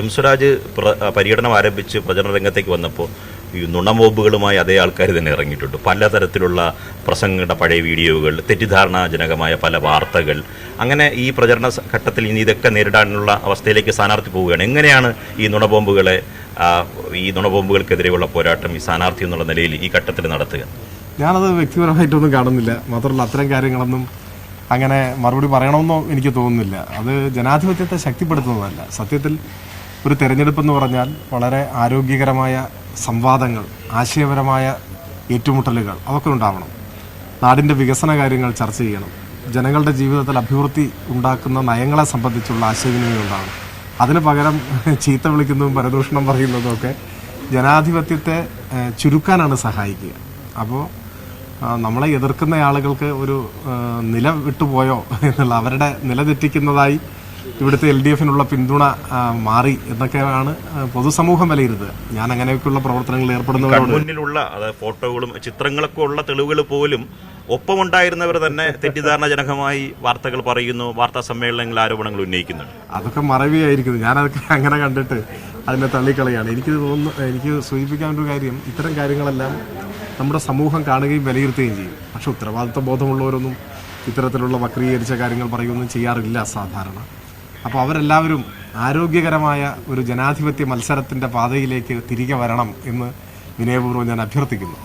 M Swaraj പര്യടനം ആരംഭിച്ച് പ്രചരണ രംഗത്തേക്ക് വന്നപ്പോൾ ഈ നുണമോബുകളുമായി അതേ ആൾക്കാർ തന്നെ ഇറങ്ങിയിട്ടുണ്ട്. പലതരത്തിലുള്ള പ്രസംഗങ്ങളുടെ പഴയ വീഡിയോകൾ, തെറ്റിദ്ധാരണാജനകമായ പല വാർത്തകൾ, അങ്ങനെ ഈ പ്രചരണ ഘട്ടത്തിൽ ഇനി ഇതൊക്കെ നേരിടാനുള്ള അവസ്ഥയിലേക്ക് സ്ഥാനാർത്ഥി പോവുകയാണ്. എങ്ങനെയാണ് ഈ നുണബോംബുകൾക്കെതിരെയുള്ള പോരാട്ടം ഈ സ്ഥാനാർത്ഥി എന്നുള്ള നിലയിൽ ഈ ഘട്ടത്തിൽ നടത്തുക? ഞാനത് വ്യക്തിപരമായിട്ടൊന്നും കാണുന്നില്ല. മാത്രമല്ല അത്തരം കാര്യങ്ങളൊന്നും അങ്ങനെ മറുപടി പറയണമെന്നോ എനിക്ക് തോന്നുന്നില്ല. അത് ജനാധിപത്യത്തെ ശക്തിപ്പെടുത്തുന്നതല്ല. സത്യത്തിൽ ഒരു തെരഞ്ഞെടുപ്പ് എന്ന് പറഞ്ഞാൽ വളരെ ആരോഗ്യകരമായ സംവാദങ്ങൾ, ആശയപരമായ ഏറ്റുമുട്ടലുകൾ അതൊക്കെ ഉണ്ടാവണം. നാടിൻ്റെ വികസന കാര്യങ്ങൾ ചർച്ച ചെയ്യണം. ജനങ്ങളുടെ ജീവിതത്തിൽ അഭിവൃദ്ധി ഉണ്ടാക്കുന്ന നയങ്ങളെ സംബന്ധിച്ചുള്ള ആശയവിനിമയം ഉണ്ടാവണം. അതിന് പകരം ചീത്ത വിളിക്കുന്നതും പരദൂഷണം പറയുന്നതും ഒക്കെ ജനാധിപത്യത്തെ ചുരുക്കാനാണ് സഹായിക്കുക. അപ്പോൾ നമ്മളെ എതിർക്കുന്ന ആളുകൾക്ക് ഒരു നില വിട്ടുപോയോ എന്നുള്ള, അവരുടെ നില തെറ്റിക്കുന്നതായി ഇവിടുത്തെ LDFനുള്ള പിന്തുണ മാറി എന്നൊക്കെയാണ് പൊതുസമൂഹം വിലയിരുത്തുക. ഞാൻ അങ്ങനെയൊക്കെയുള്ള പ്രവർത്തനങ്ങളിൽ ഏർപ്പെടുന്നവരോട് മുന്നിലുള്ള ഫോട്ടോകളും ചിത്രങ്ങളൊക്കെ ഉള്ള തെളിവുകൾ പോലും ഒപ്പമുണ്ടായിരുന്നവർ തന്നെ തെറ്റിദ്ധാരണജനകമായി വാർത്തകൾ പറയുന്നു, വാർത്താ സമ്മേളനങ്ങളിൽ ആരോപണങ്ങൾ ഉന്നയിക്കുന്നുണ്ട്. അതൊക്കെ മറവിയായിരിക്കുന്നു. ഞാനതൊക്കെ അങ്ങനെ കണ്ടിട്ട് അതിനെ തള്ളിക്കളയാണ്. എനിക്ക് സൂചിപ്പിക്കാൻ ഒരു കാര്യം, ഇത്തരം കാര്യങ്ങളെല്ലാം നമ്മുടെ സമൂഹം കാണുകയും വിലയിരുത്തുകയും ചെയ്യും. പക്ഷെ ഉത്തരവാദിത്വ ബോധമുള്ളവരൊന്നും ഇത്തരത്തിലുള്ള വക്രീകരിച്ച കാര്യങ്ങൾ പറയുകയൊന്നും ചെയ്യാറില്ല സാധാരണ. അപ്പോൾ അവരെല്ലാവരും ആരോഗ്യകരമായ ഒരു ജനാധിപത്യ മത്സരത്തിൻ്റെ പാതയിലേക്ക് തിരികെ വരണം എന്ന് വിനയപൂർവ്വം ഞാൻ അഭ്യർത്ഥിക്കുന്നു.